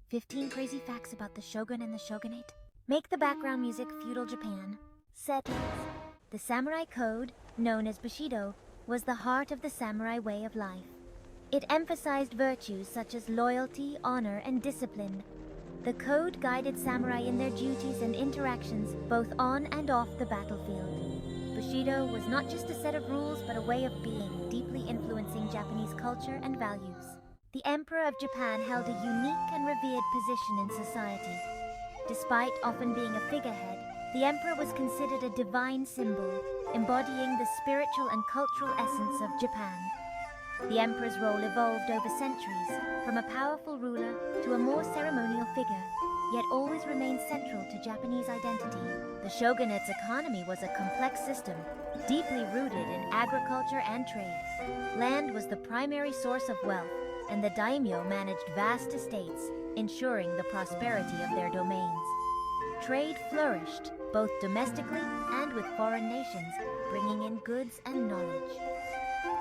15 crazy facts about the Shogun and the Shogunate. Make the background music feudal Japan. Settings. The samurai code, known as Bushido, was the heart of the samurai way of life. It emphasized virtues such as loyalty, honor, and discipline. The code guided samurai in their duties and interactions both on and off the battlefield. Bushido was not just a set of rules but a way of being, deeply influencing Japanese culture and values. The Emperor of Japan held a unique and revered position in society. Despite often being a figurehead, the Emperor was considered a divine symbol, embodying the spiritual and cultural essence of Japan. The Emperor's role evolved over centuries, from a powerful ruler to a more ceremonial figure, yet always remained central to Japanese identity. The Shogunate's economy was a complex system, deeply rooted in agriculture and trade. Land was the primary source of wealth, and the daimyo managed vast estates, ensuring the prosperity of their domains. Trade flourished, both domestically and with foreign nations, bringing in goods and knowledge.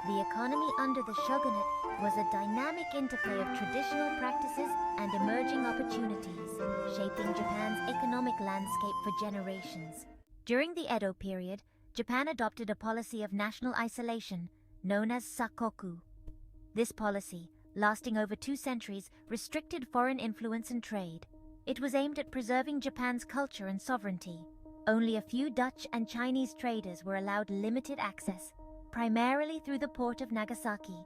The economy under the Shogunate was a dynamic interplay of traditional practices and emerging opportunities, shaping Japan's economic landscape for generations. During the Edo period, Japan adopted a policy of national isolation, known as sakoku. This policy, lasting over 2 centuries, restricted foreign influence and trade. It was aimed at preserving Japan's culture and sovereignty. Only a few Dutch and Chinese traders were allowed limited access, primarily through the port of Nagasaki.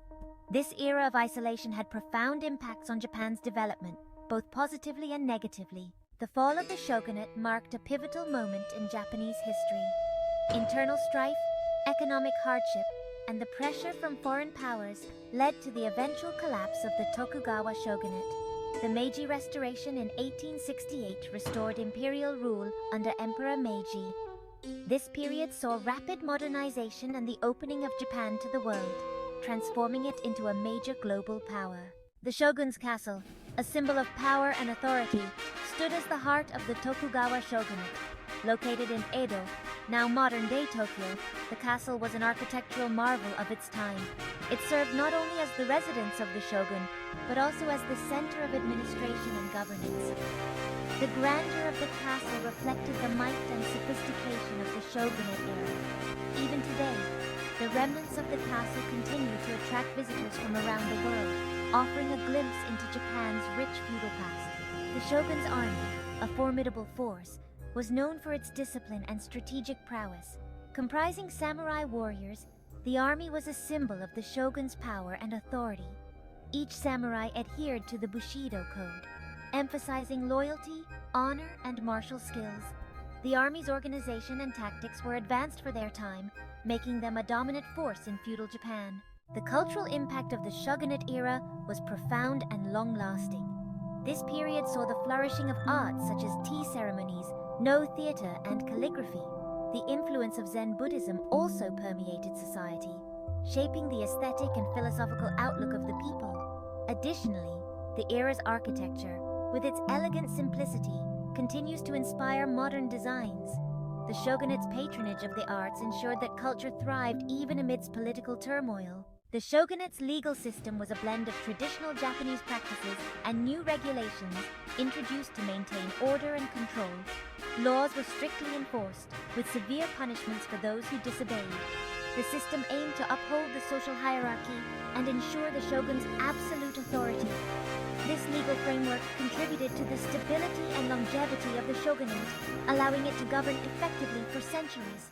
This era of isolation had profound impacts on Japan's development, both positively and negatively. The fall of the shogunate marked a pivotal moment in Japanese history. Internal strife, economic hardship, and the pressure from foreign powers led to the eventual collapse of the Tokugawa shogunate. The Meiji Restoration in 1868 restored imperial rule under Emperor Meiji. This period saw rapid modernization and the opening of Japan to the world, transforming it into a major global power. The shogun's castle, a symbol of power and authority, stood as the heart of the Tokugawa shogunate. Located in Edo, now modern-day Tokyo, the castle was an architectural marvel of its time. It served not only as the residence of the shogun, but also as the center of administration and governance. The grandeur of the castle reflected the might and sophistication of the shogunate era. Even today, the remnants of the castle continue to attract visitors from around the world, offering a glimpse into Japan's rich feudal past. The shogun's army, a formidable force, was known for its discipline and strategic prowess. Comprising samurai warriors, the army was a symbol of the shogun's power and authority. Each samurai adhered to the Bushido code, emphasizing loyalty, honor, and martial skills. The army's organization and tactics were advanced for their time, making them a dominant force in feudal Japan. The cultural impact of the shogunate era was profound and long-lasting. This period saw the flourishing of arts such as tea ceremonies, no theater, and calligraphy. The influence of Zen Buddhism also permeated society, shaping the aesthetic and philosophical outlook of the people. Additionally, the era's architecture, with its elegant simplicity, continues to inspire modern designs. The shogunate's patronage of the arts ensured that culture thrived even amidst political turmoil. The shogunate's legal system was a blend of traditional Japanese practices and new regulations introduced to maintain order and control. Laws were strictly enforced, with severe punishments for those who disobeyed. The system aimed to uphold the social hierarchy and ensure the shogun's absolute authority. This legal framework contributed to the stability and longevity of the shogunate, allowing it to govern effectively for centuries.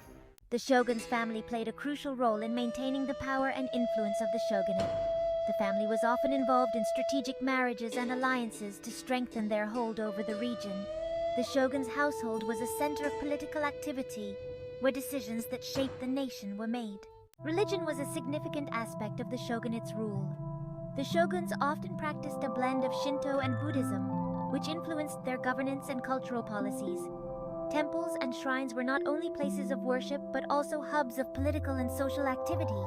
The shogun's family played a crucial role in maintaining the power and influence of the shogunate. The family was often involved in strategic marriages and alliances to strengthen their hold over the region. The shogun's household was a center of political activity, where decisions that shaped the nation were made. Religion was a significant aspect of the shogunate's rule. The shoguns often practiced a blend of Shinto and Buddhism, which influenced their governance and cultural policies. Temples and shrines were not only places of worship but also hubs of political and social activity.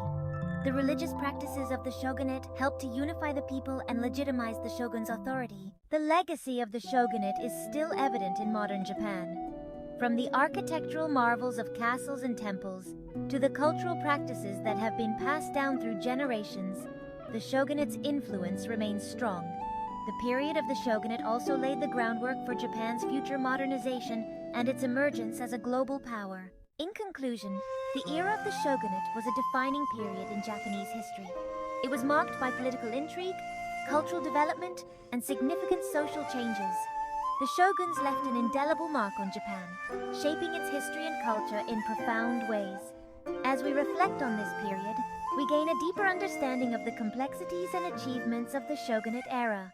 The religious practices of the shogunate helped to unify the people and legitimize the shogun's authority. The legacy of the shogunate is still evident in modern Japan. From the architectural marvels of castles and temples to the cultural practices that have been passed down through generations, the shogunate's influence remains strong. The period of the shogunate also laid the groundwork for Japan's future modernization and its emergence as a global power. In conclusion, the era of the shogunate was a defining period in Japanese history. It was marked by political intrigue, cultural development, and significant social changes. The shoguns left an indelible mark on Japan, shaping its history and culture in profound ways. As we reflect on this period, we gain a deeper understanding of the complexities and achievements of the shogunate era.